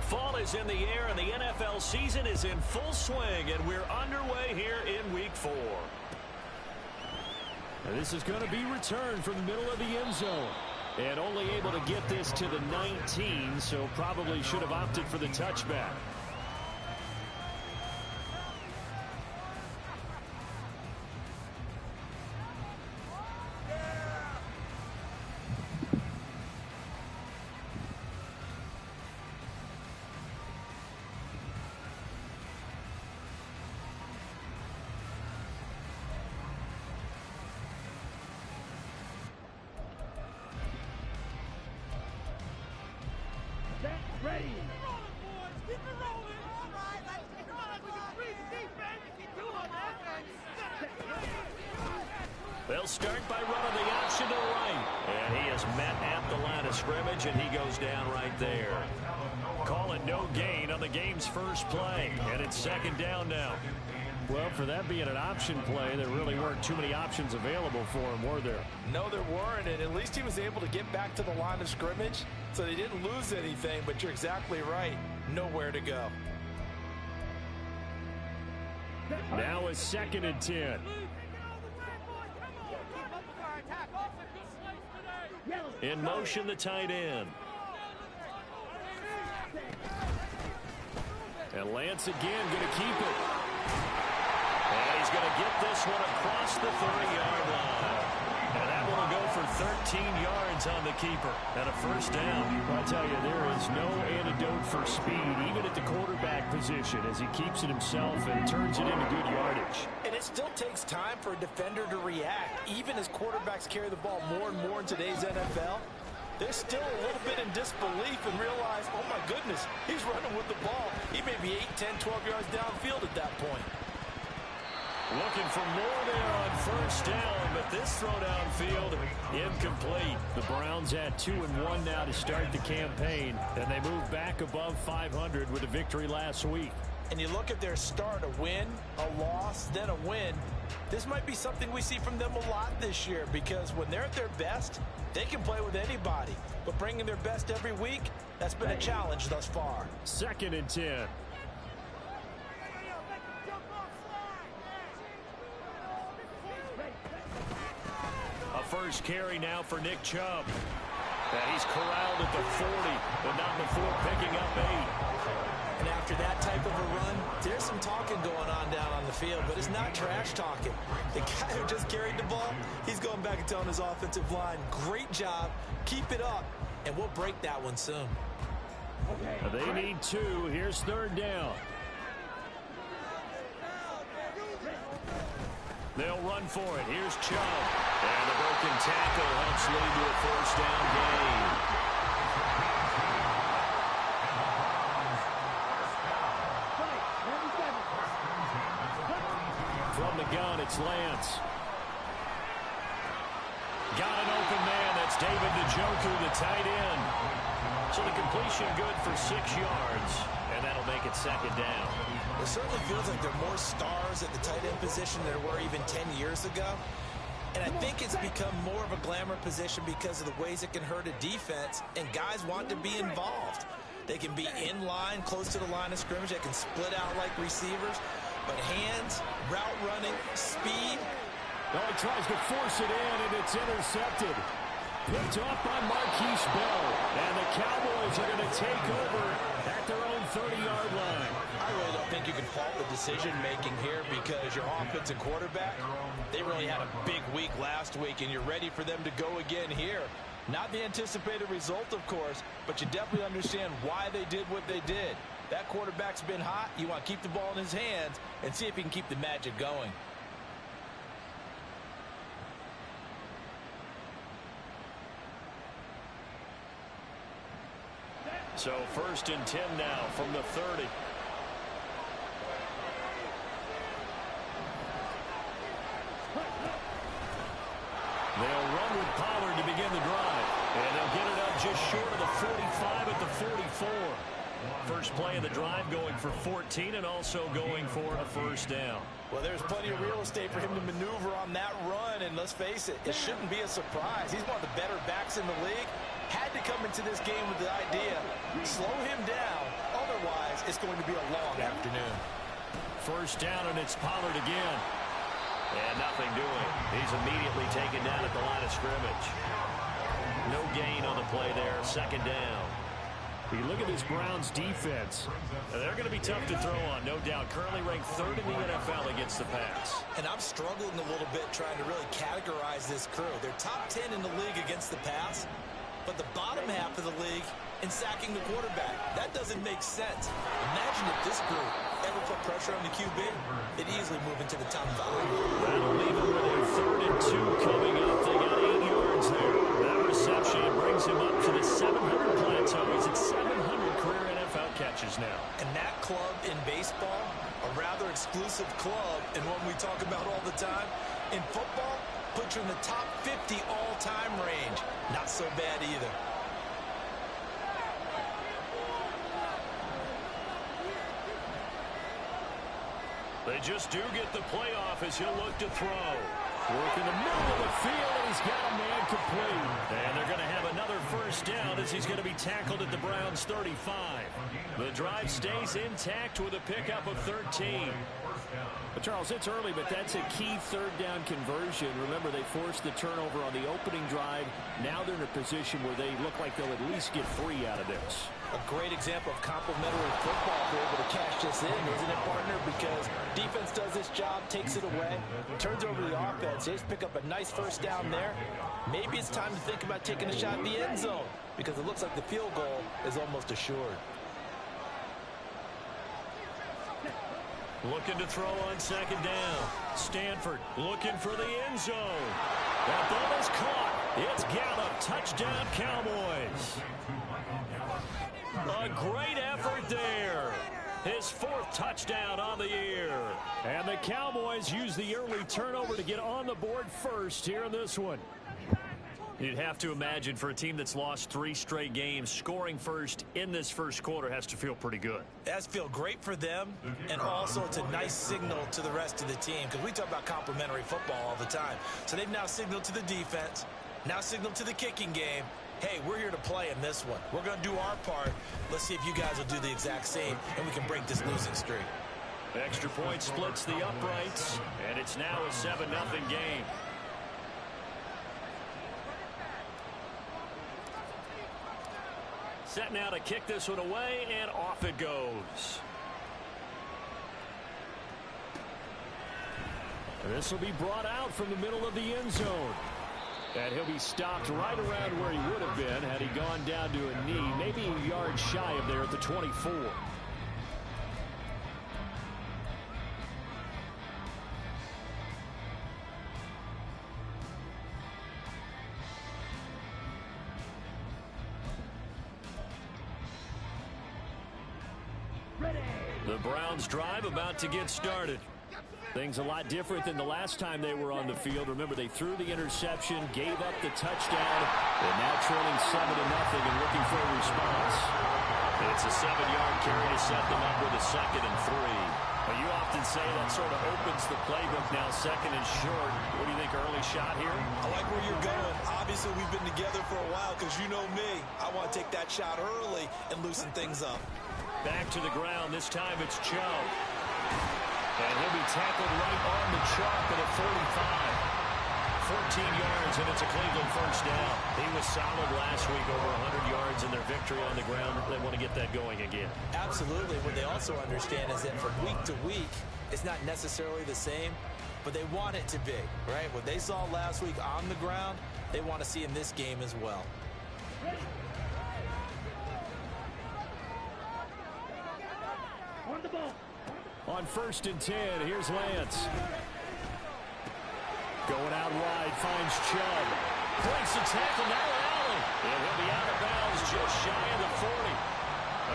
Fall is in the air, and the NFL season is in full swing, and we're underway here in Week 4. And this is going to be returned from the middle of the end zone. And only able to get this to the 19, so probably should have opted for the touchback. Ready. Keep it rolling, boys. Keep it rolling. All right, let's get on. We can freeze defense. Keep doing that. They'll start by running the option to the right. And he is met at the line of scrimmage, and he goes down right there. Call it no gain on the game's first play. And it's second down now. Well, for that being an option play, there really weren't too many options available for him, were there? No, there weren't, and at least he was able to get back to the line of scrimmage, so they didn't lose anything, but you're exactly right. Nowhere to go. Now it's 2nd and 10. In motion, the tight end. And Lance again going to keep it. And he's going to get this one across the 30-yard line. And that one will go for 13 yards on the keeper and a first down. I tell you, there is no antidote for speed, even at the quarterback position, as he keeps it himself and turns it into good yardage. And it still takes time for a defender to react, even as quarterbacks carry the ball more and more in today's NFL. They're still a little bit in disbelief and realize, oh my goodness, he's running with the ball. He may be 8, 10, 12 yards downfield at that point. Looking for more there on first down, but this throw downfield incomplete. The Browns at 2-1 now to start the campaign, and they move back above 500 with a victory last week. And you look at their start, a win, a loss, then a win. This might be something we see from them a lot this year, because when they're at their best, they can play with anybody. But bringing their best every week, that's been a challenge thus far. 2nd and 10. A first carry now for Nick Chubb. And he's corralled at the 40, but not before picking up 8. And after that type of a run, there's some talking going on down on the field, but it's not trash talking. The guy who just carried the ball, he's going back and telling his offensive line, great job, keep it up, and we'll break that one soon. They need 2. Here's 3rd down. They'll run for it. Here's Chubb. And the broken tackle helps lead to a first down gain. From the gun, it's Lance. Got an open man. That's David Njoku, the tight end. So the completion good for 6 yards, and that'll make it second down. It certainly feels like there are more stars at the tight end position than there were even 10 years ago. And I think it's become more of a glamour position because of the ways it can hurt a defense, and guys want to be involved. They can be in line, close to the line of scrimmage. They can split out like receivers. But hands, route running, speed. Oh, he tries to force it in, and it's intercepted. Picked off by Marquise Bell. And the Cowboys are going to take over at their own 30-yard line. I really don't think you can fault the decision-making here because your offensive quarterback, they really had a big week last week, and you're ready for them to go again here. Not the anticipated result, of course, but you definitely understand why they did what they did. That quarterback's been hot. You want to keep the ball in his hands and see if he can keep the magic going. So 1st and 10 now from the 30. They'll run with Pollard to begin the drive. And they'll get it up just short of the 45 at the 44. First play of the drive going for 14 and also going for a first down. Well, there's plenty of real estate for him to maneuver on that run, and let's face it, it shouldn't be a surprise. He's one of the better backs in the league. Had to come into this game with the idea, slow him down, it's going to be a long afternoon. First down, and it's Pollard again. And nothing doing. He's immediately taken down at the line of scrimmage. No gain on the play there. Second down. You look at this Browns defense. They're going to be tough to throw on, no doubt. Currently ranked third in the NFL against the pass. And I'm struggling a little bit trying to really categorize this crew. They're top 10 in the league against the pass, but the bottom half of the league in sacking the quarterback. That doesn't make sense. Imagine if this group ever put pressure on the QB, they'd easily move into the top 5. That'll leave them with a 3rd and 2 coming up. They got 8 yards there. That reception brings him up to the 700 plateau. He's at 700 career NFL catches now. And that club in baseball, a rather exclusive club, and one we talk about all the time. In football, puts you in the top 50 all-time range. Not so bad either. They just do get the playoff as he'll look to throw. Work in the middle of the field, and he's got a man complete. And they're going to have another first down as he's going to be tackled at the Browns' 35. The drive stays intact with a pickup of 13. But Charles, it's early, but that's a key 3rd down conversion. Remember, they forced the turnover on the opening drive. Now they're in a position where they look like they'll at least get 3 out of this. A great example of complementary football if they're able to cash this in, isn't it, partner? Because defense does this job, takes it away, turns over to the offense. They just pick up a nice first down there. Maybe it's time to think about taking a shot in the end zone because it looks like the field goal is almost assured. Looking to throw on 2nd down. Stanford looking for the end zone. That ball is caught. It's Gallup. Touchdown, Cowboys. A great effort there. His 4th touchdown on the year. And the Cowboys use the early turnover to get on the board first here in this one. You'd have to imagine for a team that's lost 3 straight games, scoring first in this first quarter has to feel pretty good. It has to feel great for them, and also it's a nice signal to the rest of the team because we talk about complementary football all the time. So they've now signaled to the defense, now signaled to the kicking game, hey, we're here to play in this one. We're going to do our part. Let's see if you guys will do the exact same, and we can break this losing streak. Extra point splits the uprights, and it's now a 7-0 game. Set now to kick this one away, and off it goes. This will be brought out from the middle of the end zone. And he'll be stopped right around where he would have been had he gone down to a knee, maybe a yard shy of there at the 24. The Browns drive about to get started. Things a lot different than the last time they were on the field. Remember, they threw the interception, gave up the touchdown, and now trailing 7-0 and looking for a response. It's a 7-yard carry to set them up with a 2nd and 3. But you often say that sort of opens the playbook now, 2nd and short. What do you think, early shot here? I like where you're going. Obviously, we've been together for a while because you know me. I want to take that shot early and loosen things up. Back to the ground. This time it's Chubb. And he'll be tackled right on the chalk at a 45. 14 yards, and it's a Cleveland first down. He was solid last week, over 100 yards in their victory on the ground. They want to get that going again. Absolutely. What they also understand is that from week to week, it's not necessarily the same, but they want it to be, right? What they saw last week on the ground, they want to see in this game as well. On 1st and 10, here's Lance. Going out wide, finds Chubb. Breaks the tackle, now Allen. And he'll be out of bounds just shy of the 40.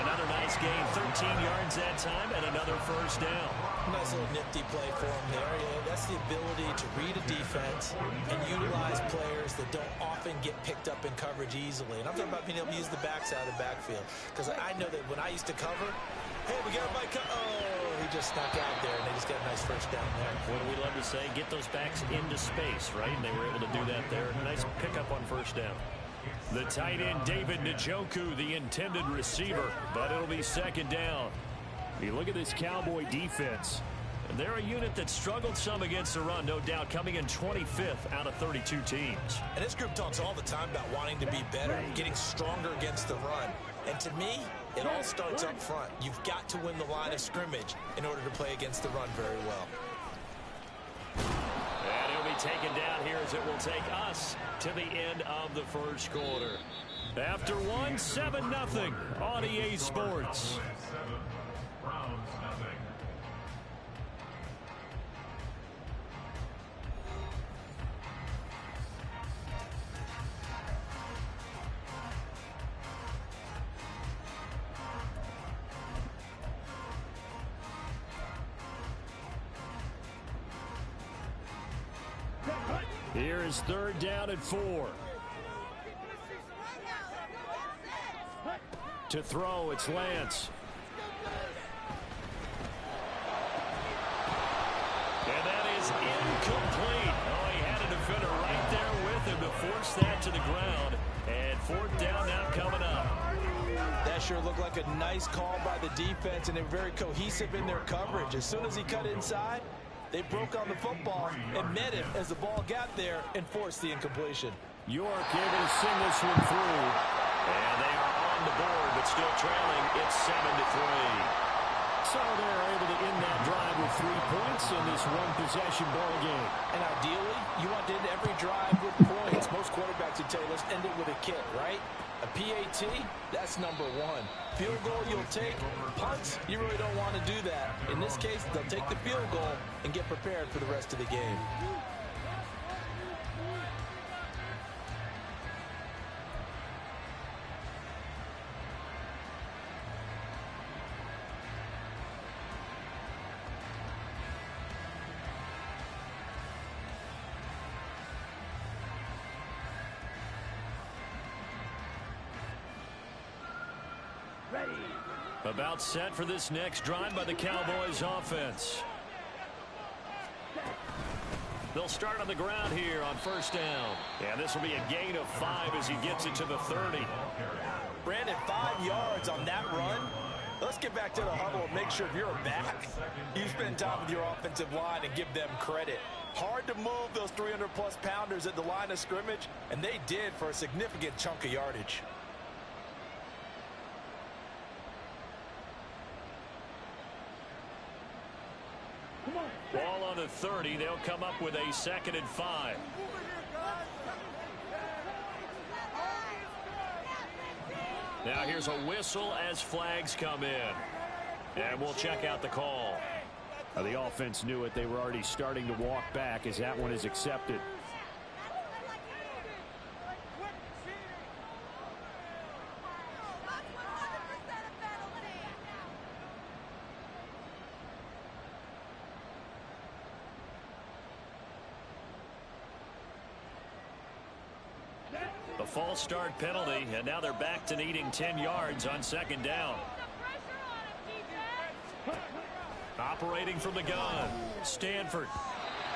Another nice gain, 13 yards that time, and another first down. Nice little nifty play for him there. Yeah, that's the ability to read a defense and utilize players that don't often get picked up in coverage easily. And I'm talking about being able to use the backside of the backfield. Because I know that when I used to cover, hey, we got my he just snuck out there, and they just got a nice first down there. What do we love to say? Get those backs into space, right? And they were able to do that there. Nice pickup on first down. The tight end, David Njoku, the intended receiver, but it'll be 2nd down. You look at this Cowboy defense. They're a unit that struggled some against the run, no doubt, coming in 25th out of 32 teams. And this group talks all the time about wanting to be better, getting stronger against the run. And to me, it all starts up front. You've got to win the line of scrimmage in order to play against the run very well. And he'll be taken down here as it will take us to the end of the first quarter. After one, 7-0 on EA Sports. Here is 3rd down and 4. To throw, it's Lance. And that is incomplete. Oh, he had a defender right there with him to force that to the ground. And 4th down now coming up. That sure looked like a nice call by the defense, and they're very cohesive in their coverage. As soon as he cut inside, they broke on the football and met him as the ball got there and forced the incompletion. York able to sing this one through. And they are on the board, but still trailing. It's 7-3. So they're able to end that drive with 3 points in this one-possession ball game. And ideally, you want to end every drive with points. Most quarterbacks would tell you, let's end it with a kick, right? A PAT, that's number 1. Field goal you'll take. Punts, you really don't want to do that. In this case, they'll take the field goal and get prepared for the rest of the game. About set for this next drive by the Cowboys offense. They'll start on the ground here on 1st down. And this will be a gain of 5 as he gets it to the 30. Brandon, 5 yards on that run. Let's get back to the huddle and make sure if you're a back, you spend time with your offensive line and give them credit. Hard to move those 300-plus pounders at the line of scrimmage, and they did for a significant chunk of yardage. Ball on the 30. They'll come up with a 2nd and 5. Now here's a whistle as flags come in. And we'll check out the call. The offense knew it. They were already starting to walk back as that one is accepted. A false start penalty, and now they're back to needing 10 yards on 2nd down. Operating from the gun, Stanford.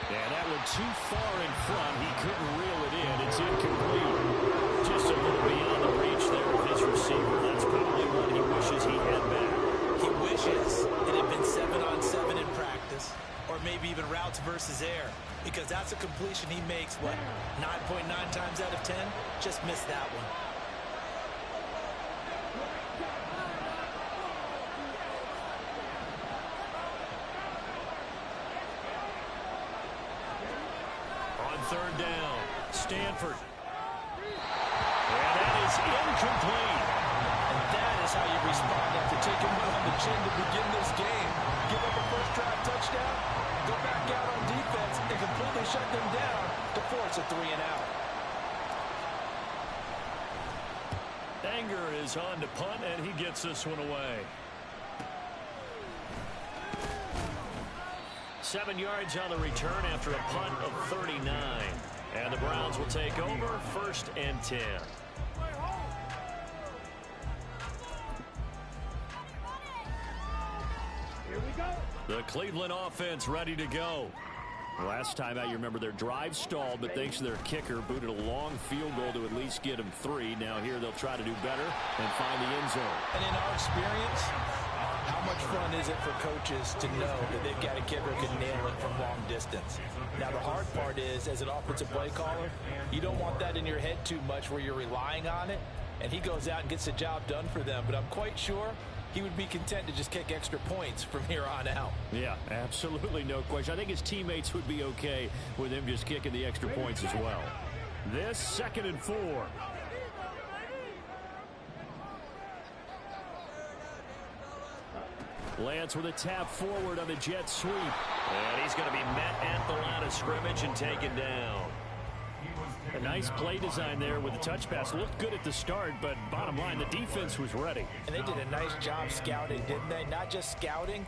And that one too far in front. He couldn't reel it in. It's incomplete. Just a little beyond the reach there of his receiver. That's probably one he wishes he had back. He wishes it had been 7-on-7 in practice, or maybe even routes versus air, because that's a completion he makes, what, 9.9 times out of 10? Just missed that one. On 3rd down, Stanford. And that is incomplete. And that is how you respond after taking one on the chin to begin this game. Give up a first drive touchdown, go back out on defense, and completely shut them down to force a 3-and-out. Anger is on to punt, and he gets this one away. 7 yards on the return after a punt of 39. And the Browns will take over 1st and 10. Here we go. The Cleveland offense ready to go. Last time out, you remember their drive stalled, but thanks to their kicker, booted a long field goal to at least get them 3. Now here they'll try to do better and find the end zone. And in our experience, How much fun is it for coaches to know that they've got a kicker who can nail it from long distance? Now, the hard part is, as an offensive play caller, you don't want that in your head too much where you're relying on it, and he goes out and gets the job done for them. But I'm quite sure he would be content to just kick extra points from here on out. Yeah, absolutely no question. I think his teammates would be okay with him just kicking the extra points as well. This 2nd and 4. Lance with a tap forward on the jet sweep. And he's going to be met at the line of scrimmage and taken down. A nice play design there with the touch pass. Looked good at the start, but bottom line, the defense was ready. And they did a nice job scouting, didn't they? Not just scouting,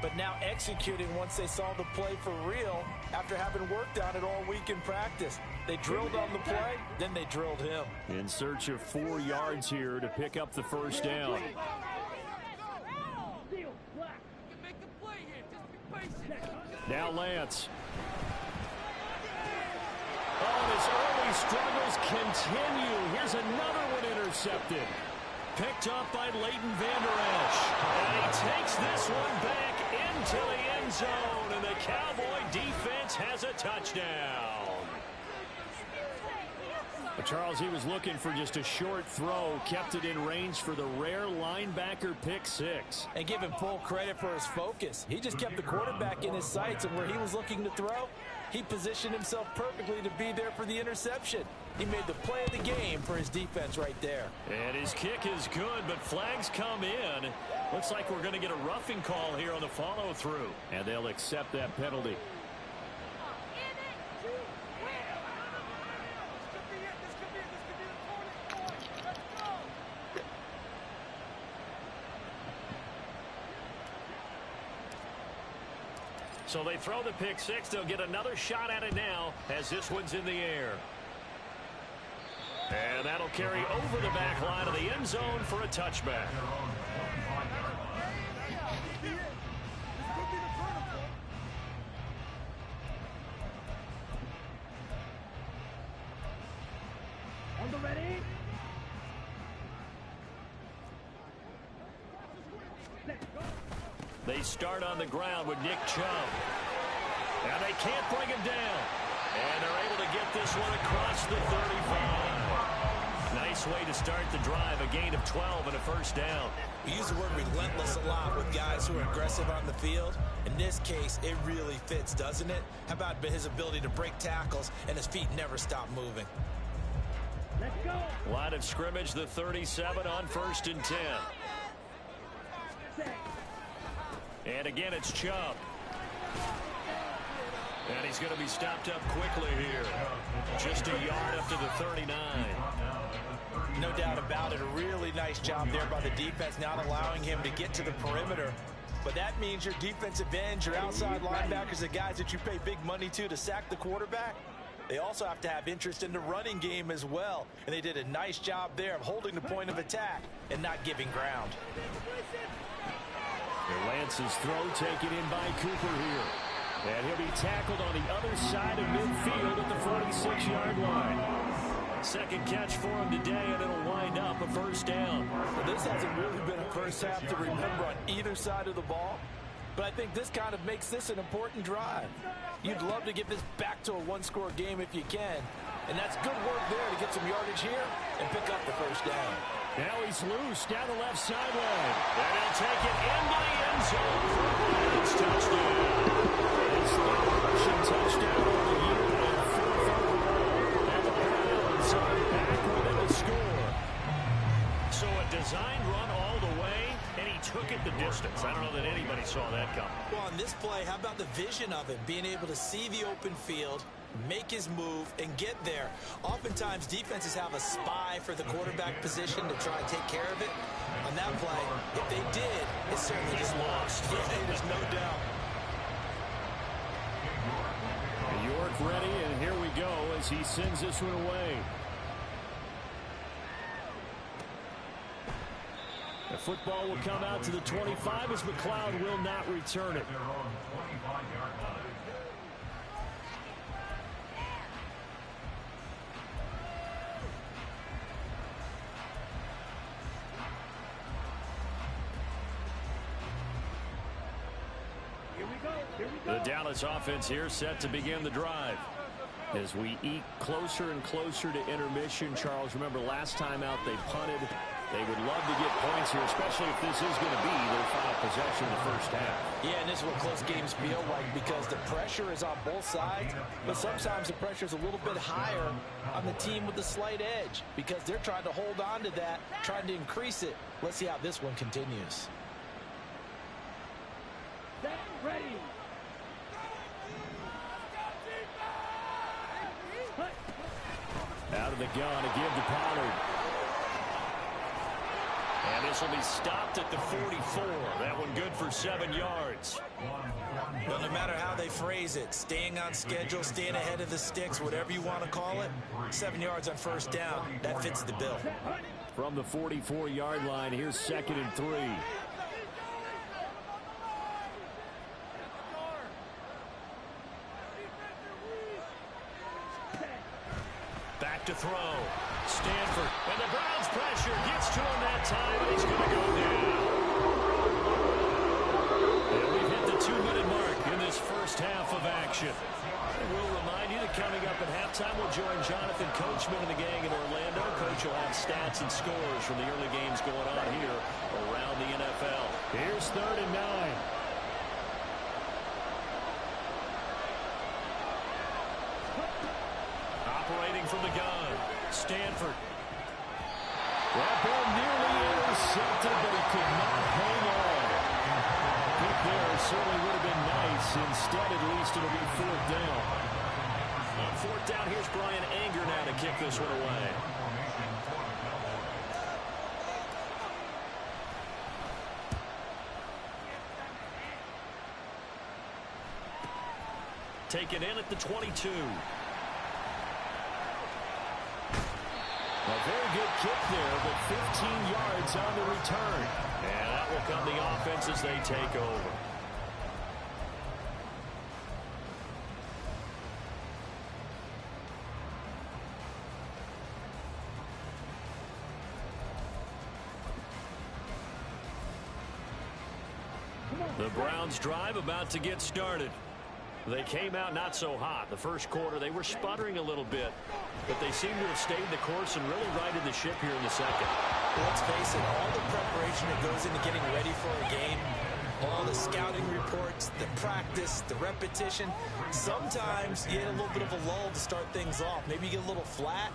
but now executing once they saw the play for real after having worked on it all week in practice. They drilled on the play, then they drilled him. In search of 4 yards here to pick up the first down. Now Lance. Oh, his early struggles continue. Here's another one intercepted. Picked up by Leighton Vander Esch. And he takes this one back into the end zone. And the Cowboy defense has a touchdown. But Charles, he was looking for just a short throw. Kept it in range for the rare linebacker pick 6. And give him full credit for his focus. He just kept the quarterback in his sights, and where he was looking to throw, he positioned himself perfectly to be there for the interception. He made the play of the game for his defense right there. And his kick is good, but flags come in. Looks like we're going to get a roughing call here on the follow-through. And they'll accept that penalty. So they throw the pick 6. They'll get another shot at it now as this one's in the air. And that'll carry over the back line of the end zone for a touchback. On the ready. They start on the ground with Nick Chubb. And they can't bring him down. And they're able to get this one across the 35. Nice way to start the drive. A gain of 12 and a first down. We use the word relentless a lot with guys who are aggressive on the field. In this case, it really fits, doesn't it? How about his ability to break tackles and his feet never stop moving? Let's go. Line of scrimmage, the 37 on 1st and 10. And again, it's Chubb. And he's going to be stopped up quickly here. Just a yard up to the 39. No doubt about it. A really nice job there by the defense, not allowing him to get to the perimeter. But that means your defensive ends, your outside linebackers, the guys that you pay big money to sack the quarterback, they also have to have interest in the running game as well. And they did a nice job there of holding the point of attack and not giving ground. Lance's throw taken in by Cooper here. And he'll be tackled on the other side of midfield at the 46-yard line. Second catch for him today, and it'll wind up a first down. Well, this hasn't really been a first half to remember on either side of the ball. But I think this kind of makes this an important drive. You'd love to get this back to a one-score game if you can. And that's good work there to get some yardage here and pick up the first down. Now he's loose down the left sideline. And he'll take it into the end zone for a Browns touchdown. His third rushing touchdown of the year and 4th overall. And the Browns are back within the score. So a designed run all the way, and he took it the distance. I don't know that anybody saw that coming. Well, on this play, how about the vision of him, being able to see the open field, make his move, and get there. Oftentimes, defenses have a spy for the quarterback position to try and take care of it. On that play, if they did, it certainly just lost. Yeah, there's no doubt. York ready, and here we go as he sends this one away. The football will come out to the 25 as McLeod will not return it. The Dallas offense here set to begin the drive. As we eke closer and closer to intermission, Charles, remember last time out they punted. They would love to get points here, especially if this is going to be their final possession in the first half. Yeah, and this is what close games feel like because the pressure is on both sides, but sometimes the pressure is a little bit higher on the team with the slight edge because they're trying to hold on to that, trying to increase it. Let's see how this one continues. Ready. Out of the gun, a give to Pollard. And this will be stopped at the 44. That one good for 7 yards. Well, no matter how they phrase it, staying on schedule, staying ahead of the sticks, whatever you want to call it, 7 yards on first down, that fits the bill. From the 44-yard line, here's 2nd and 3. Back to throw. Stanford. And the Browns pressure gets to him that time, and he's going to go down. And we've hit the 2-minute mark in this first half of action. And we'll remind you that coming up at halftime, we'll join Jonathan Coachman and the gang in Orlando. Coach will have stats and scores from the early games going on here around the NFL. Here's 3rd and 9. Operating from the gun, Stanford. That ball nearly intercepted, but he could not hang on. Pick there certainly would have been nice. Instead, at least, it'll be 4th down. On 4th down, here's Brian Anger now to kick this one away. Taken in at the 22. A very good kick there, but 15 yards on the return. And that will come the offense as they take over. The Browns drive about to get started. They came out not so hot. The first quarter, they were sputtering a little bit, but they seem to have stayed the course and really righted the ship here in the second. Let's face it, all the preparation that goes into getting ready for a game, all the scouting reports, the practice, the repetition, sometimes you get a little bit of a lull to start things off. Maybe you get a little flat,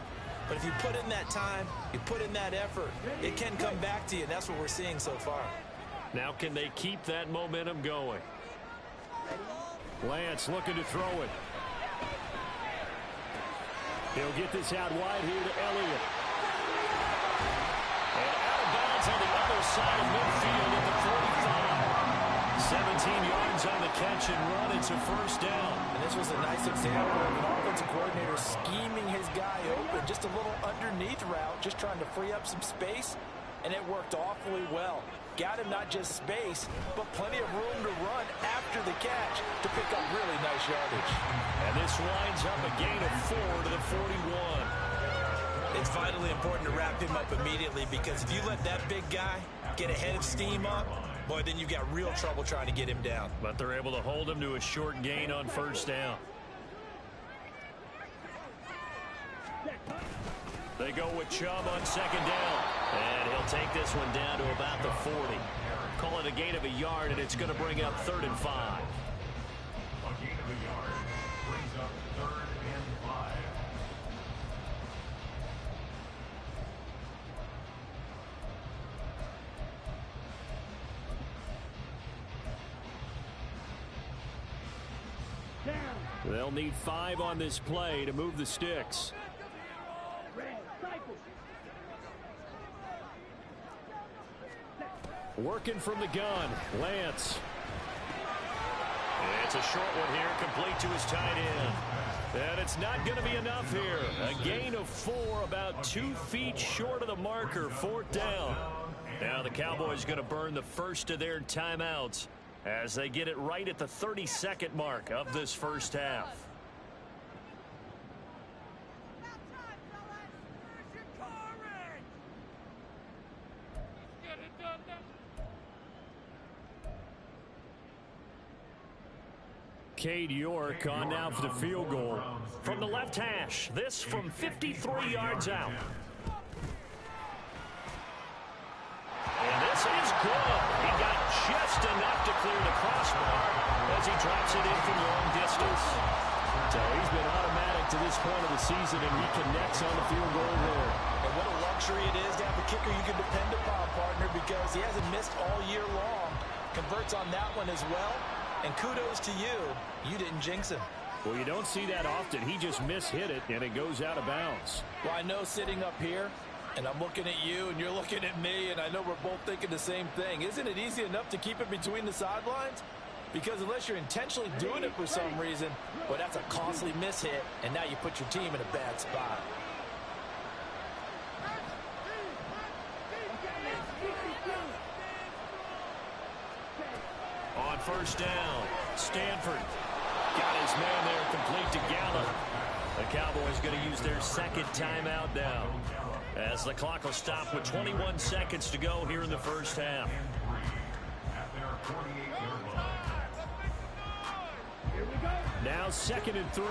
but if you put in that time, you put in that effort, it can come back to you, and that's what we're seeing so far. Now can they keep that momentum going? Lance looking to throw it. He'll get this out wide here to Elliott. And out of bounds on the other side of midfield at the 45. 17 yards on the catch and run. It's a first down. And this was a nice example of an offensive coordinator scheming his guy open. Just a little underneath route, just trying to free up some space, and it worked awfully well. Got him not just space, but plenty of room to run after the catch to pick up really nice yardage. And this winds up a gain of 4 to the 41. It's vitally important to wrap him up immediately because if you let that big guy get ahead of steam up, boy, then you've got real trouble trying to get him down. But they're able to hold him to a short gain on first down. They go with Chubb on second down. And he'll take this one down to about the 40. Call it a gain of a yard, and it's going to bring up 3rd and 5. A gain of a yard brings up 3rd and 5. They'll need 5 on this play to move the sticks. Working from the gun, Lance. It's a short one here, complete to his tight end. And it's not going to be enough here. A gain of 4, about 2 feet short of the marker, 4th down. Now the Cowboys going to burn the first of their timeouts as they get it right at the 32nd mark of this first half. Cade York on now for the field goal. From the left hash, this from 53 yards out. And this is good. He got just enough to clear the crossbar as he drops it in from long distance. So he's been automatic to this point of the season, and he connects on the field goal there. And what a luxury it is to have a kicker you can depend upon, partner, because he hasn't missed all year long. Converts on that one as well. And kudos to you. You didn't jinx him. Well, you don't see that often. He just mishit it, and it goes out of bounds. Well, I know sitting up here, and I'm looking at you, and you're looking at me, and I know we're both thinking the same thing. Isn't it easy enough to keep it between the sidelines? Because unless you're intentionally doing it for some reason, well, that's a costly mishit, and now you put your team in a bad spot. On first down, Stanford got his man there, complete to Gallup. The Cowboys going to use their second timeout now, as the clock will stop with 21 seconds to go here in the first half. Now 2nd and 3.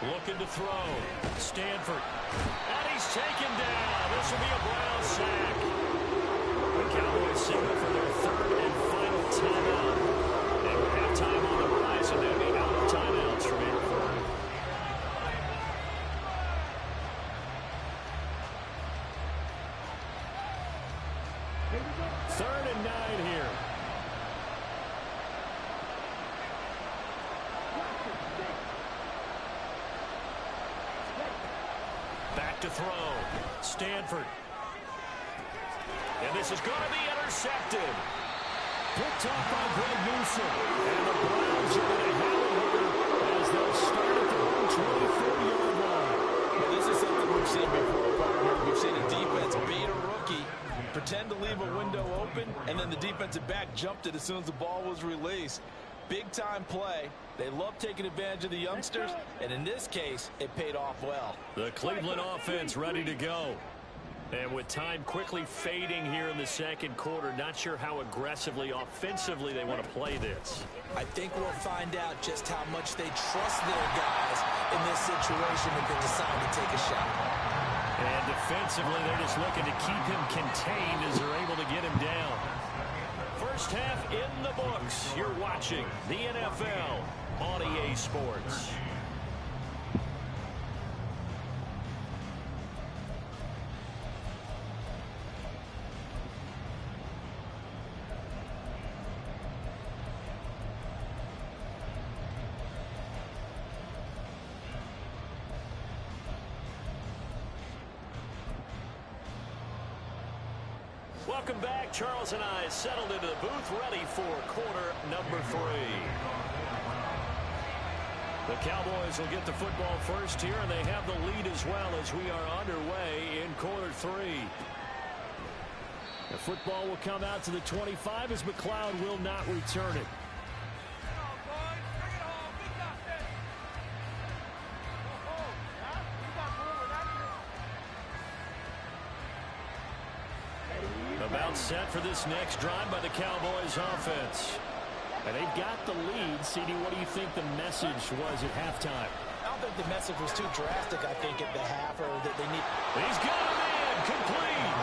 Looking to throw. Stanford. And he's taken down. This will be a Brown sack. The Cowboys signal for their third and final timeout. And with halftime on the horizon, they'll be out of timeouts from here forward. Third and 9 here. Back to throw. Stanford. And this is going to be intercepted. Picked off by Greg Newsom. And the Browns are going to have it here as they'll start at their own 24-yard line. Well, this is something we've seen before, partner. We've seen a defense beat a rookie, pretend to leave a window open, and then the defensive back jumped it as soon as the ball was released. Big-time play. They love taking advantage of the youngsters, and in this case, it paid off well. The Cleveland offense ready to go. And with time quickly fading here in the second quarter, not sure how aggressively, offensively they want to play this. I think we'll find out just how much they trust their guys in this situation if they decide to take a shot. And defensively, they're just looking to keep him contained as they're able to get him down. First half in the books. You're watching the NFL on EA Sports. Welcome back. Charles and I settled into the booth, ready for quarter number 3. The Cowboys will get the football first here, and they have the lead as well as we are underway in quarter 3. The football will come out to the 25 as McLeod will not return it. About set for this next drive by the Cowboys offense. And they've got the lead. CD, what do you think the message was at halftime? I don't think the message was too drastic, I think, at the half, or that they need... He's got him in, complete.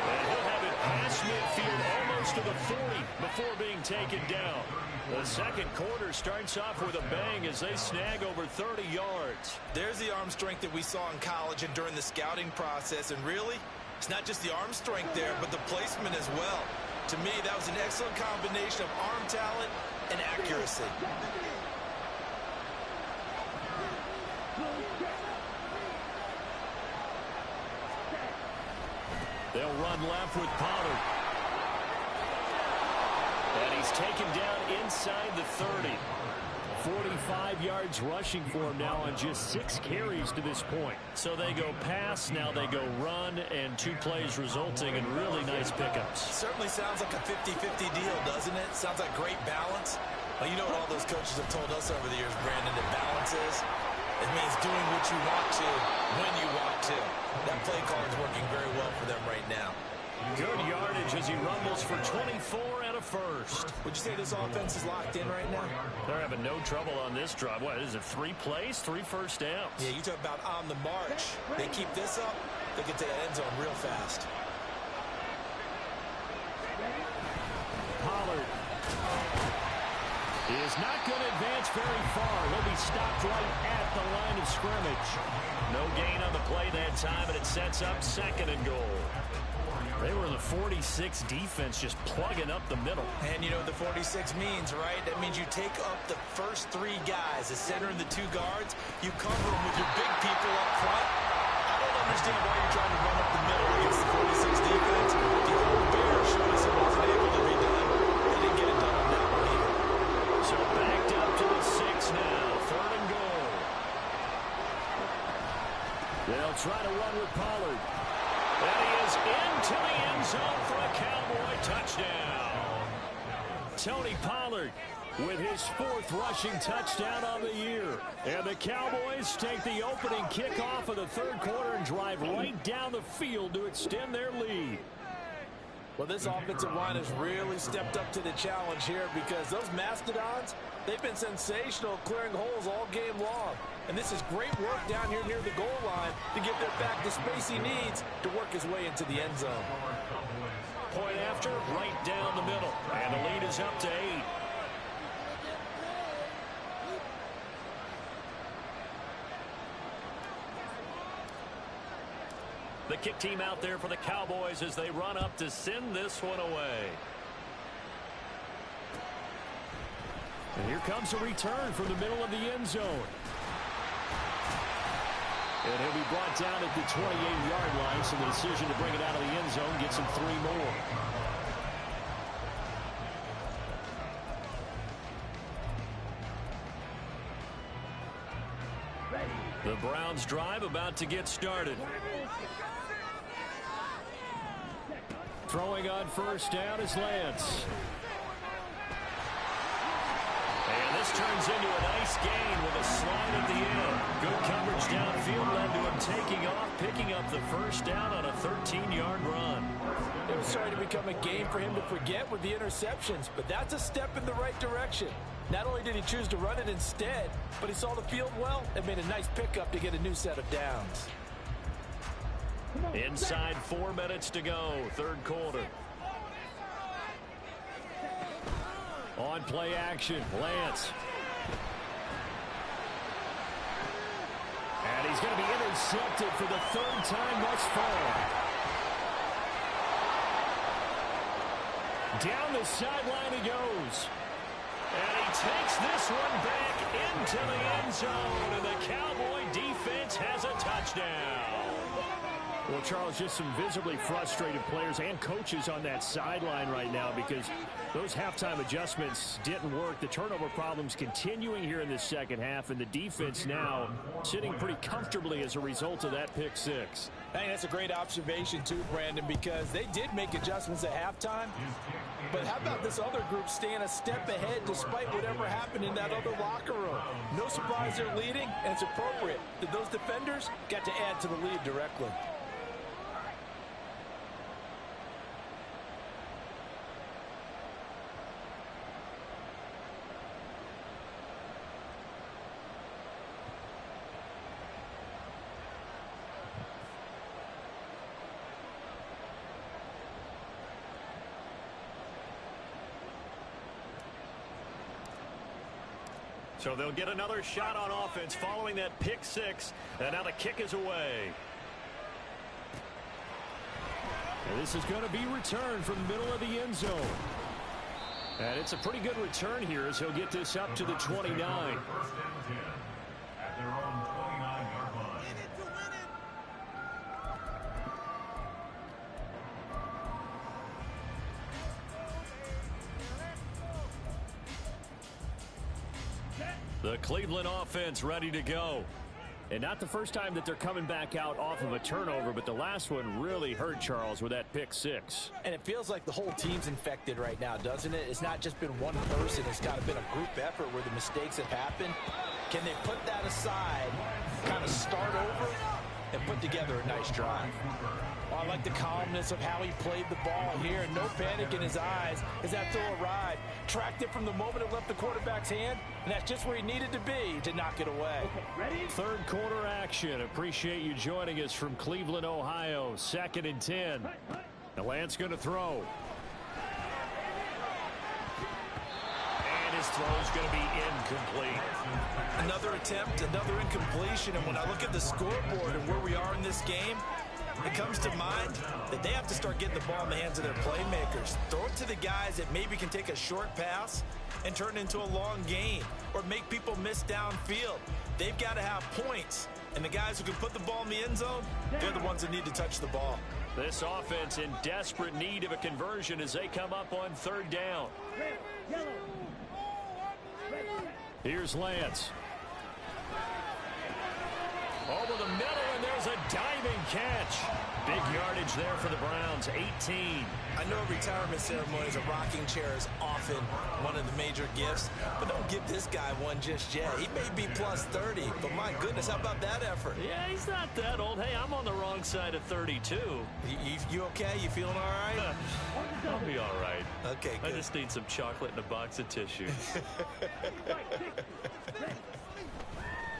And he'll have it past midfield almost to the 40 before being taken down. The second quarter starts off with a bang as they snag over 30 yards. There's the arm strength that we saw in college and during the scouting process, and really, it's not just the arm strength there, but the placement as well. To me, that was an excellent combination of arm talent and accuracy. They'll run left with Pollard. And he's taken down inside the 30. 45 yards rushing for him now on just 6 carries to this point. So they go pass, now they go run, and 2 plays resulting in really nice pickups. Certainly sounds like a 50-50 deal, doesn't it? Sounds like great balance. Well, you know what all those coaches have told us over the years, Brandon, that balance is? It means doing what you want to when you want to. That play call is working very well for them right now. Good yardage as he rumbles for 24 and a first. Would you say this offense is locked in right now? They're having no trouble on this drive. What is it, 3 plays, 3 first downs? Yeah, you talk about on the march. They keep this up, they get to that end zone real fast. Pollard is not going to advance very far. He'll be stopped right at the line of scrimmage. No gain on the play that time, and it sets up 2nd and goal. They were the 46 defense just plugging up the middle. And you know what the 46 means, right? That means you take up the first 3 guys, the center and the 2 guards. You cover them with your big people up front. I don't understand why you're trying to run up the middle against the 46 defense. The old Bears showed us it wasn't able to be done. They didn't get it done on that one either. So backed up to the 6 now. 3rd and goal. They'll try to run with Pollard. And he is into the end zone for a Cowboy touchdown. Tony Pollard with his 4th rushing touchdown on the year. And the Cowboys take the opening kickoff of the 3rd quarter and drive right down the field to extend their lead. Well, this offensive line has really stepped up to the challenge here because those Mastodons, they've been sensational clearing holes all game long. And this is great work down here near the goal line to give their back the space he needs to work his way into the end zone. Point after, right down the middle. And the lead is up to 8. The kick team out there for the Cowboys as they run up to send this one away. And here comes a return from the middle of the end zone. And he'll be brought down at the 28-yard line, so the decision to bring it out of the end zone gets him 3 more. The Browns drive about to get started. Throwing on 1st down is Lance. And this turns into a nice gain with a slide at the end. Good coverage downfield led to him taking off, picking up the 1st down on a 13-yard run. It was starting to become a game for him to forget with the interceptions, but that's a step in the right direction. Not only did he choose to run it instead, but he saw the field well and made a nice pickup to get a new set of downs. Inside 4 minutes to go, 3rd quarter. On play action, Lance. And he's going to be intercepted for the 3rd time thus far. Down the sideline he goes. And he takes this one back into the end zone. And the Cowboy defense has a touchdown. Well, Charles, just some visibly frustrated players and coaches on that sideline right now because those halftime adjustments didn't work. The turnover problems continuing here in the 2nd half, and the defense now sitting pretty comfortably as a result of that pick 6. I think that's a great observation, too, Brandon, because they did make adjustments at halftime. But how about this other group staying a step ahead despite whatever happened in that other locker room? No surprise they're leading, and it's appropriate that those defenders got to add to the lead directly. So they'll get another shot on offense following that pick 6. And now the kick is away. And this is going to be returned from the middle of the end zone. And it's a pretty good return here as he'll get this up to the 29. 1st and 10 at their own 29-yard line. The Cleveland offense ready to go. And not the first time that they're coming back out off of a turnover, but the last one really hurt Charles with that pick 6. And it feels like the whole team's infected right now, doesn't it? It's not just been one person. It's kind of been a group effort where the mistakes have happened. Can they put that aside kind of start over and put together a nice drive. Oh, I like the calmness of how he played the ball here. No panic in his eyes as that throw arrived. Tracked it from the moment it left the quarterback's hand, and that's just where he needed to be to knock it away. Third quarter action. Appreciate you joining us from Cleveland, Ohio. 2nd and 10. The Lance going to throw. And his throw's going to be incomplete. Another attempt, another incompletion, and when I look at the scoreboard and where we are in this game, it comes to mind that they have to start getting the ball in the hands of their playmakers. Throw it to the guys that maybe can take a short pass and turn it into a long gain or make people miss downfield. They've got to have points, and the guys who can put the ball in the end zone, they're the ones that need to touch the ball. This offense in desperate need of a conversion as they come up on 3rd down. Here's Lance. Over the middle, and there's a diving catch. Big yardage there for the Browns, 18. I know retirement ceremonies, a rocking chair is often one of the major gifts, but don't give this guy one just yet. He may be plus 30, but my goodness, how about that effort? Yeah, he's not that old. Hey, I'm on the wrong side of 32. You okay? You feeling all right? I'll be all right. Okay, good. I just need some chocolate and a box of tissue.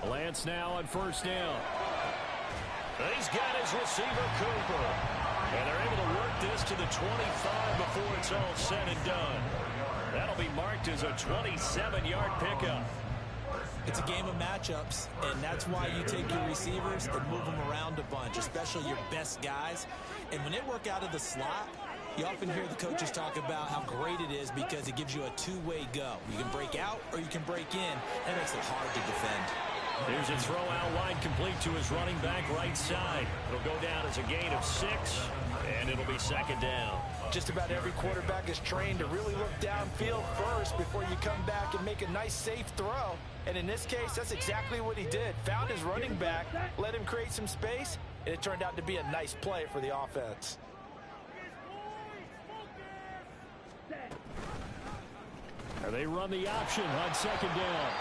Lance now on 1st down. He's got his receiver, Cooper. And they're able to work this to the 25 before it's all said and done. That'll be marked as a 27-yard pickup. It's a game of matchups, and that's why you take your receivers and move them around a bunch, especially your best guys. And when they work out of the slot, you often hear the coaches talk about how great it is because it gives you a two-way go. You can break out or you can break in. That makes it hard to defend. Here's a throw out wide, complete to his running back right side. It'll go down as a gain of 6, and it'll be 2nd down. Just about every quarterback is trained to really look downfield first before you come back and make a nice, safe throw. And in this case, that's exactly what he did. Found his running back, let him create some space, and it turned out to be a nice play for the offense. They run the option on 2nd down.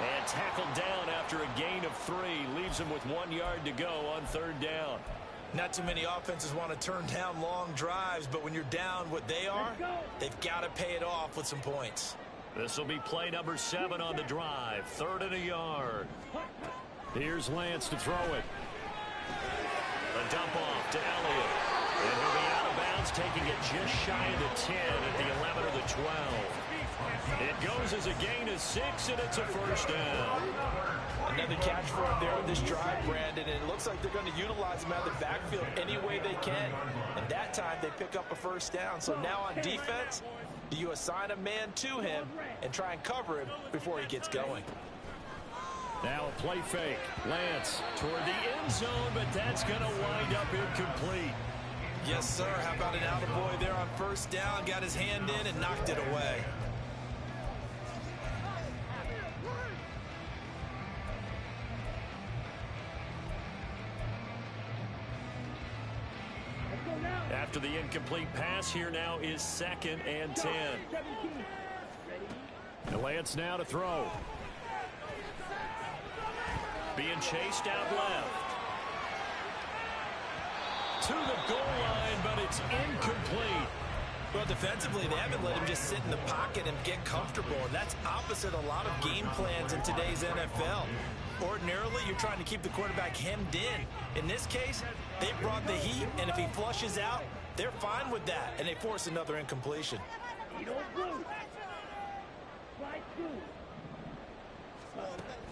And tackled down after a gain of 3. Leaves him with 1 yard to go on 3rd down. Not too many offenses want to turn down long drives, but when you're down what they are, they've got to pay it off with some points. This will be play number 7 on the drive. 3rd and a yard. Here's Lance to throw it. A dump off to Elliott. And he'll be out of bounds, taking it just shy of the 10 at the 11 or the 12. It goes as a gain of 6, and it's a 1st down. Another catch for him there on this drive, Brandon, and it looks like they're going to utilize him out of the backfield any way they can. And that time they pick up a 1st down. So now on defense, do you assign a man to him and try and cover him before he gets going? Now a play fake. Lance Toward the end zone, but that's going to wind up incomplete. Yes, sir. How about an attaboy there on 1st down? Got his hand in and knocked it away. After the incomplete pass, here now is 2nd and 10. and Lance now to throw. Being chased out left. To the goal line, but it's incomplete. Well, defensively, they haven't let him just sit in the pocket and get comfortable, and that's opposite a lot of game plans in today's NFL. Ordinarily, you're trying to keep the quarterback hemmed in. In this case, they brought the heat, and if he flushes out, they're fine with that, and they force another incompletion.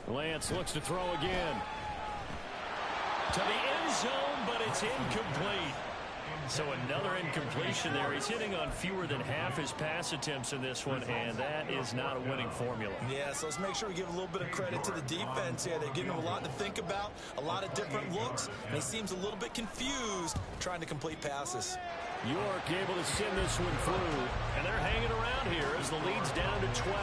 Lance looks to throw again. To the end zone, but it's incomplete. So another incompletion there. He's hitting on fewer than half his pass attempts in this one, and that is not a winning formula. Yeah, so let's make sure we give a little bit of credit to the defense here. They're giving him a lot to think about, a lot of different looks, and he seems a little bit confused trying to complete passes. York able to send this one through. And they're hanging around here as the lead's down to 12.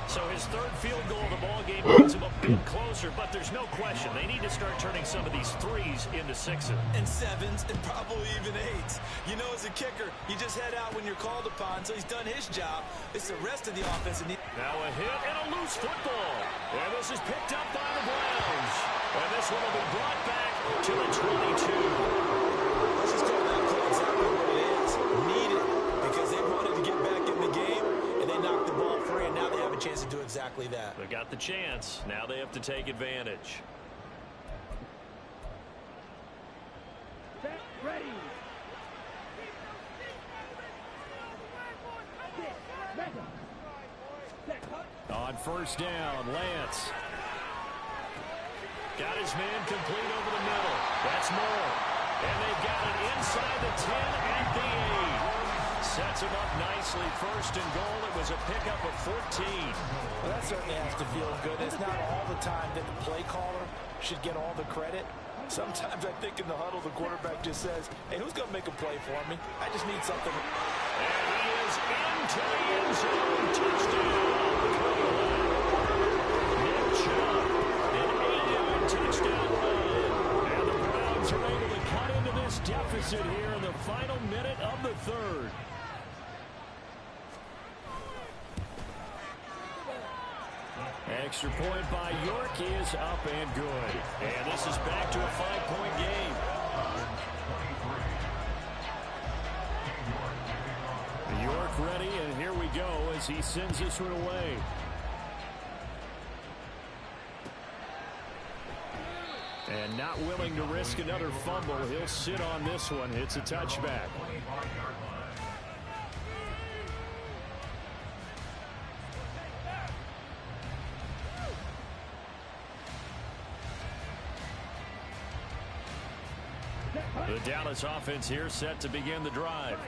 So his third field goal of the ball game brings him a bit closer, but there's no question they need to start turning some of these threes into sixes. And sevens, and probably even eights. You know, as a kicker, you just head out when you're called upon, so he's done his job. It's the rest of the offense. Now a hit and a loose football. And this is picked up by the Browns. this one will be brought back to the 22. Let's just call that play exactly what it is. Needed, because they wanted to get back in the game, and they knocked the ball free, and now they have a chance to do exactly that. They got the chance. Now they have to take advantage. Set, ready. On first down, Lance. Got his man complete over the middle. That's more. And they've got it inside the 10 at the 8. Sets him up nicely. First and goal. It was a pickup of 14. Well, that certainly has to feel good. It's not all the time that the play caller should get all the credit. Sometimes I think in the huddle, the quarterback just says, hey, who's going to make a play for me? I just need something. And he is into the end zone. Touchdown. Nick Chubb, an 8-yard touchdown run. And the Browns are able to cut into this deficit here in the final minute of the third. Extra point by York is up and good. And this is back to a 5-point game. York ready, and here we go as he sends this one away. And not willing to risk another fumble. He'll sit on this one. It's a touchback. The Dallas offense here set to begin the drive.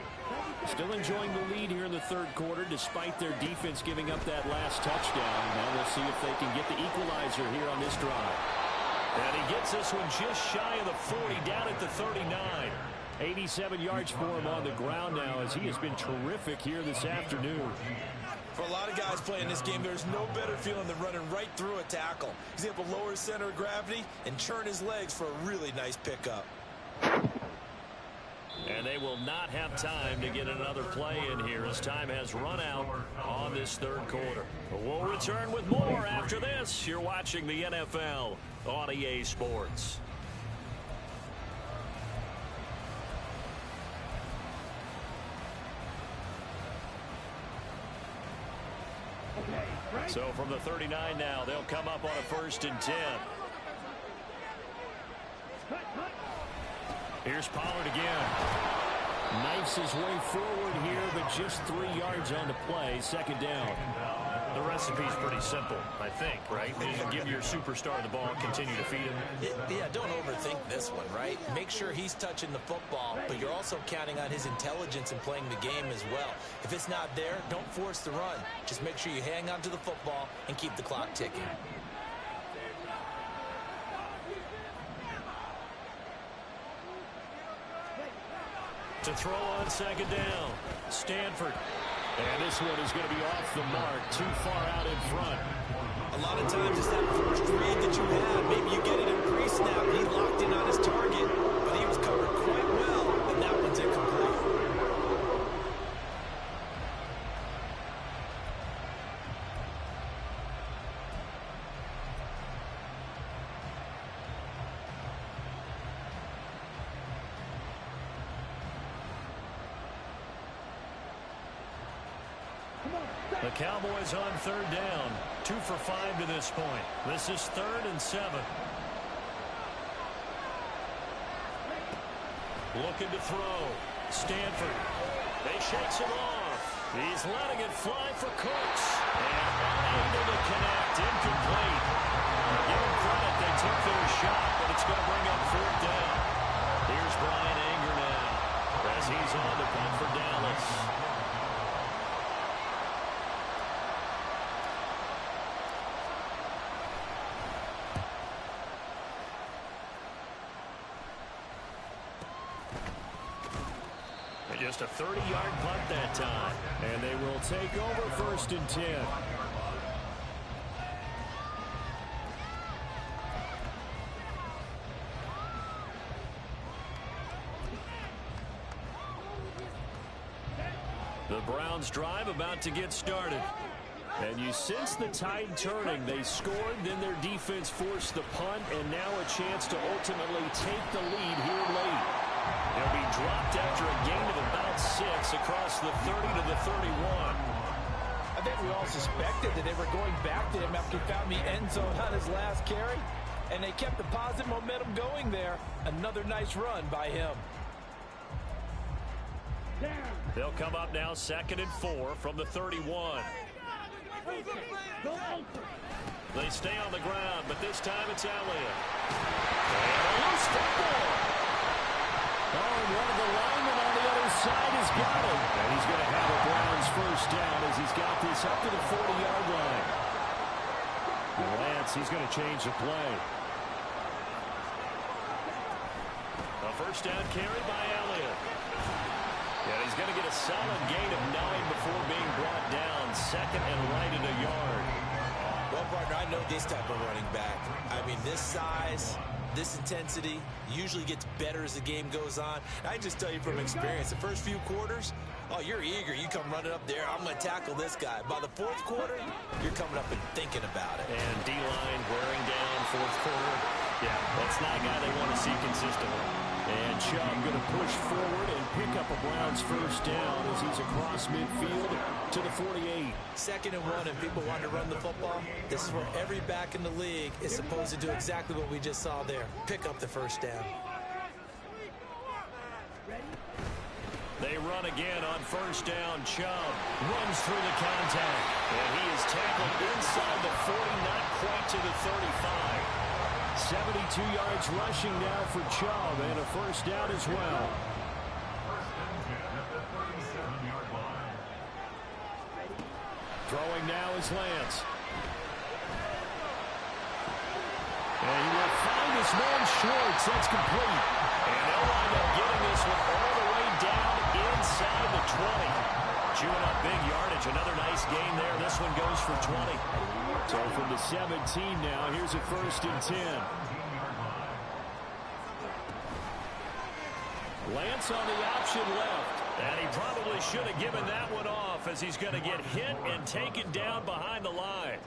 Still enjoying the lead here in the third quarter despite their defense giving up that last touchdown. Now we'll see if they can get the equalizer here on this drive. And he gets this one just shy of the 40, down at the 39. 87 yards for him on the ground now as he has been terrific here this afternoon. For a lot of guys playing this game, there's no better feeling than running right through a tackle. He's able to lower his center of gravity and churn his legs for a really nice pickup. And they will not have time to get another play in here as time has run out on this third quarter. But we'll return with more after this. You're watching the NFL on EA Sports. So from the 39 now, they'll come up on a 1st and 10. Here's Pollard again. Knifes his way forward here, but just 3 yards on the play. 2nd down. The recipe's pretty simple, I think, right? You give your superstar the ball, continue to feed him. Yeah, don't overthink this one, right? Make sure he's touching the football, but you're also counting on his intelligence in playing the game as well. If it's not there, don't force the run. Just make sure you hang on to the football and keep the clock ticking. To throw on 2nd down, Stanford. And this one is going to be off the mark, too far out in front. A lot of times it's that first read that you have. Maybe you get it in pre-snap. He locked in on his target, but he was covered quite well, and that one's incomplete. The Cowboys on 3rd down. 2 for 5 to this point. This is 3rd and 7. Looking to throw. Stanford. They shakes him off. He's letting it fly for Cooks. And unable to connect. Incomplete. Give them credit. They took their shot, but it's going to bring up 4th down. Here's Brian Anger now as he's on the punt for Dallas. Just a 30-yard punt that time. And they will take over 1st and 10. The Browns drive about to get started. And you sense the tide turning. They scored, then their defense forced the punt, and now a chance to ultimately take the lead here late. They'll be dropped after a gain of about 6 across the 30 to the 31. I think we all suspected that they were going back to him after he found the end zone on his last carry, and they kept the positive momentum going there. Another nice run by him. They'll come up now 2nd and 4 from the 31. They stay on the ground, but this time it's Elliott. And a loose football. Oh, and one of the linemen on the other side has got him. And he's going to have a Browns first down as he's got this up to the 40-yard line. And Lance, he's going to change the play. A first down carry by Elliott. Yeah, he's going to get a solid gain of 9 before being brought down. 2nd and right at a yard. Well, partner, I know this type of running back. I mean, this size, this intensity usually gets better as the game goes on. I just tell you from experience, the first few quarters, oh, you're eager. You come running up there. I'm going to tackle this guy. By the 4th quarter, you're coming up and thinking about it. And D-line wearing down 4th quarter. Yeah, that's not a guy they want to see consistently. And Chubb going to push forward and pick up a Browns first down as he's across midfield to the 48. 2nd and 1, and people want to run the football. This is where every back in the league is supposed to do exactly what we just saw there. Pick up the first down. They run again on first down. Chubb runs through the contact. And he is tackled inside the 40, not quite to the 35. 72 yards rushing now for Chubb, and a first down as well. Throwing now is Lance. And he will find his man Schwartz. That's complete. And they'll wind up getting this one all the way down inside the 20. Chewing up big yardage. Another nice gain there. This one goes for 20. So from the 17 now, here's a 1st and 10. Lance on the option left. And he probably should have given that one off as he's going to get hit and taken down behind the line.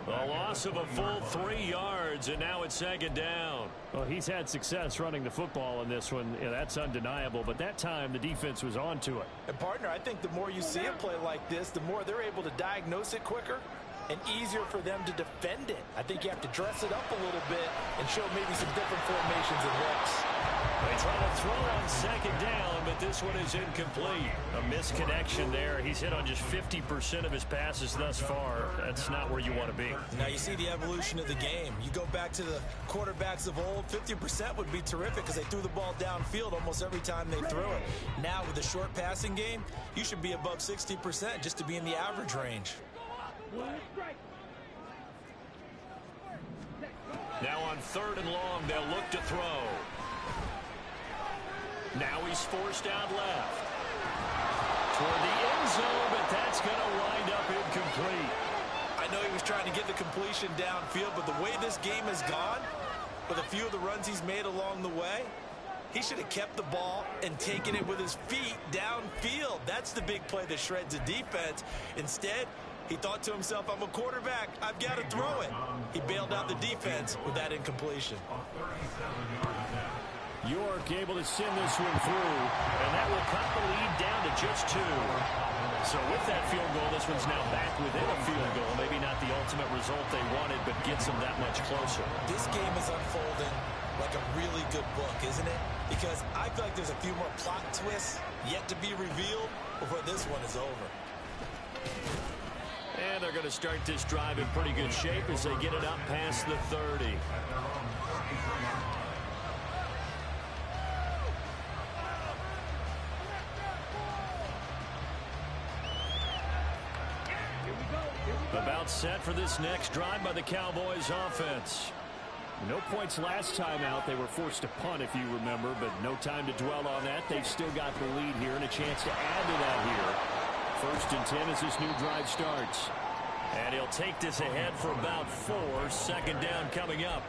A loss of a full 3 yards, and now it's 2nd down. Well, he's had success running the football in this one. Yeah, that's undeniable, but that time the defense was on to it. And, partner, I think the more you see a play like this, the more they're able to diagnose it quicker and easier for them to defend it. I think you have to dress it up a little bit and show maybe some different formations and looks. They try to throw on 2nd down, but this one is incomplete. A misconnection there. He's hit on just 50% of his passes thus far. That's not where you want to be. Now you see the evolution of the game. You go back to the quarterbacks of old, 50% would be terrific because they threw the ball downfield almost every time they threw it. Now with the short passing game, you should be above 60% just to be in the average range. Now on 3rd and long, they'll look to throw. Now he's forced out left. Toward the end zone, but that's going to wind up incomplete. I know he was trying to get the completion downfield, but the way this game has gone, with a few of the runs he's made along the way, he should have kept the ball and taken it with his feet downfield. That's the big play that shreds the defense. Instead, he thought to himself, I'm a quarterback. I've got to throw it. He bailed out the defense with that incompletion. York able to send this one through, and that will cut the lead down to just 2. So with that field goal, this one's now back within a field goal. Maybe not the ultimate result they wanted, but gets them that much closer. This game is unfolding like a really good book, isn't it? Because I feel like there's a few more plot twists yet to be revealed before this one is over. And they're going to start this drive in pretty good shape as they get it up past the 30. About set for this next drive by the Cowboys offense. No points last time out. They were forced to punt, if you remember, but no time to dwell on that. They've still got the lead here and a chance to add to that here. 1st and 10 as this new drive starts. And he'll take this ahead for about 4. Second down coming up.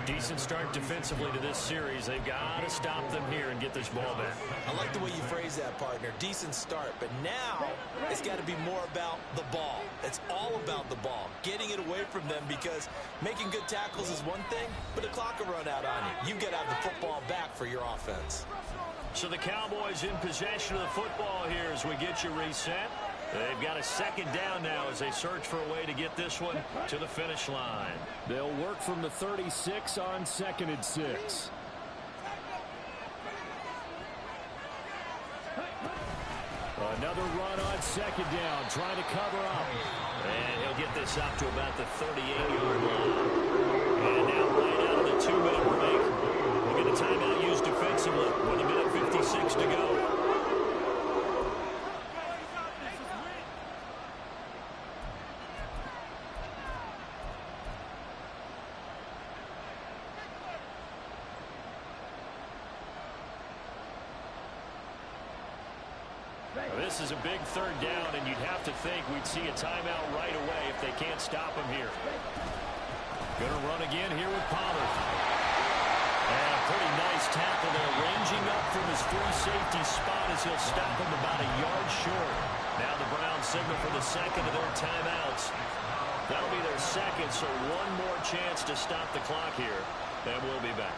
Decent start defensively to this series. They've got to stop them here and get this ball back. I like the way you phrase that, partner. Decent start. But now it's got to be more about the ball. It's all about the ball. Getting it away from them, because making good tackles is one thing, but the clock will run out on you. You've got to have the football back for your offense. So the Cowboys in possession of the football here as we get you reset. They've got a second down now as they search for a way to get this one to the finish line. They'll work from the 36 on 2nd and 6. Another run on 2nd down, trying to cover up. And he'll get this up to about the 38-yard line. And now right out of the 2-minute break. We'll get a timeout used defensively with 1:56 to go. This is a big third down, and you'd have to think we'd see a timeout right away if they can't stop him here. Going to run again here with Pollard. And a pretty nice tackle there, ranging up from his free safety spot as he'll stop him about a yard short. Now the Browns signal for the second of their timeouts. That'll be their second, so one more chance to stop the clock here, and we'll be back.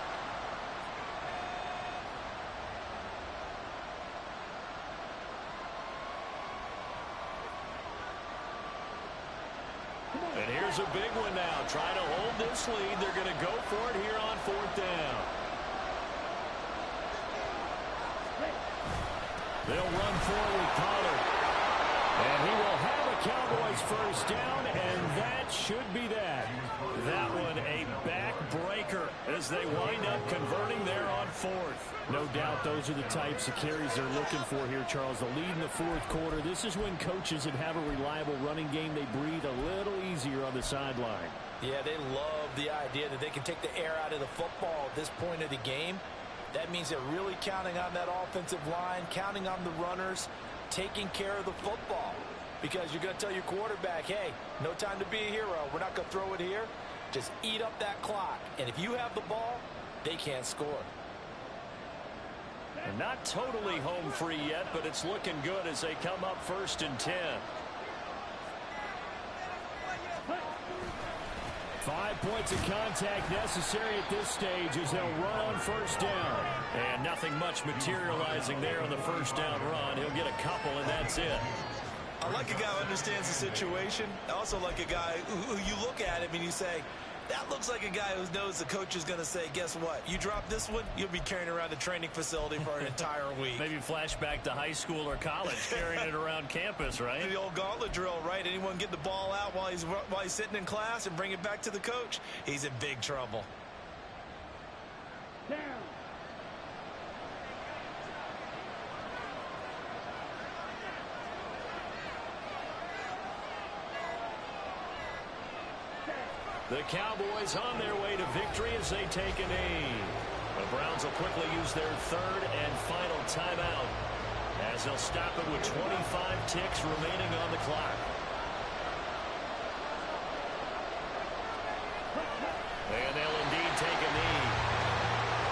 And here's a big one now. Trying to hold this lead. They're going to go for it here on 4th down. They'll run forward with Pollard. And he will have a Cowboys first down, and that should be that. That one a backbreaker as they wind up converting there on 4th. No doubt those are the types of carries they're looking for here, Charles. The lead in the 4th quarter. This is when coaches that have a reliable running game, they breathe a little easier on the sideline. Yeah, they love the idea that they can take the air out of the football at this point of the game. That means they're really counting on that offensive line, counting on the runners, taking care of the football. Because you're going to tell your quarterback, hey, no time to be a hero. We're not going to throw it here. Just eat up that clock. And if you have the ball, they can't score. And not totally home free yet, but it's looking good as they come up 1st and 10. 5 points of contact necessary at this stage as they'll run on 1st down. And nothing much materializing there on the 1st down run. He'll get a couple, and that's it. I like a guy who understands the situation. I also like a guy who you look at him and you say, that looks like a guy who knows the coach is going to say, guess what? You drop this one, you'll be carrying around the training facility for an entire week. Maybe flashback to high school or college, carrying it around campus, right? The old gauntlet drill, right? Anyone get the ball out while he's sitting in class and bring it back to the coach? He's in big trouble. Down. The Cowboys on their way to victory as they take a knee. The Browns will quickly use their 3rd and final timeout as they'll stop it with 25 ticks remaining on the clock. And they'll indeed take a knee.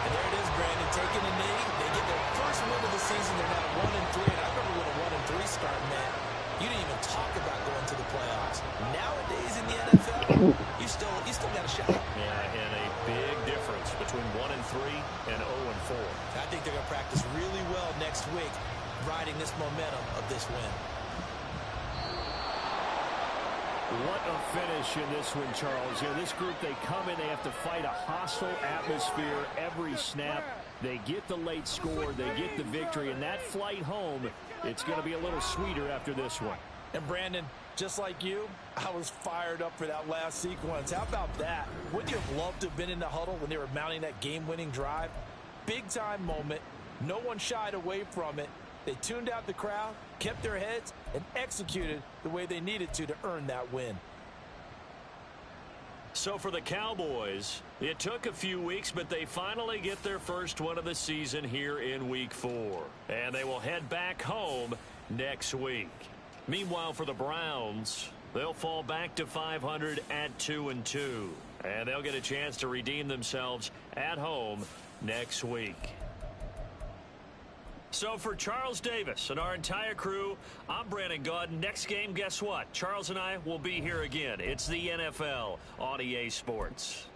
And there it is, Brandon, taking a knee. They get their first win of the season. They're now 1-3. And I remember when a 1-3 start meant you didn't even talk about going to the playoffs. Nowadays in the NFL, you still got a shot. Yeah, and a big difference between 1-3 and 0-4. I think they're going to practice really well next week, riding this momentum of this win. What a finish in this one, Charles. You know, this group, they come in, they have to fight a hostile atmosphere every snap. They get the late score, they get the victory, and that flight home, it's going to be a little sweeter after this one. And Brandon, just like you, I was fired up for that last sequence. How about that? Wouldn't you have loved to have been in the huddle when they were mounting that game-winning drive? Big-time moment. No one shied away from it. They tuned out the crowd, kept their heads, and executed the way they needed to earn that win. So for the Cowboys, it took a few weeks, but they finally get their first one of the season here in Week 4. And they will head back home next week. Meanwhile, for the Browns, They'll fall back to 500 at 2-2. And they'll get a chance to redeem themselves at home next week. So for Charles Davis and our entire crew, I'm Brandon Gaudin. Next game, guess what? Charles and I will be here again. It's the NFL on EA Sports.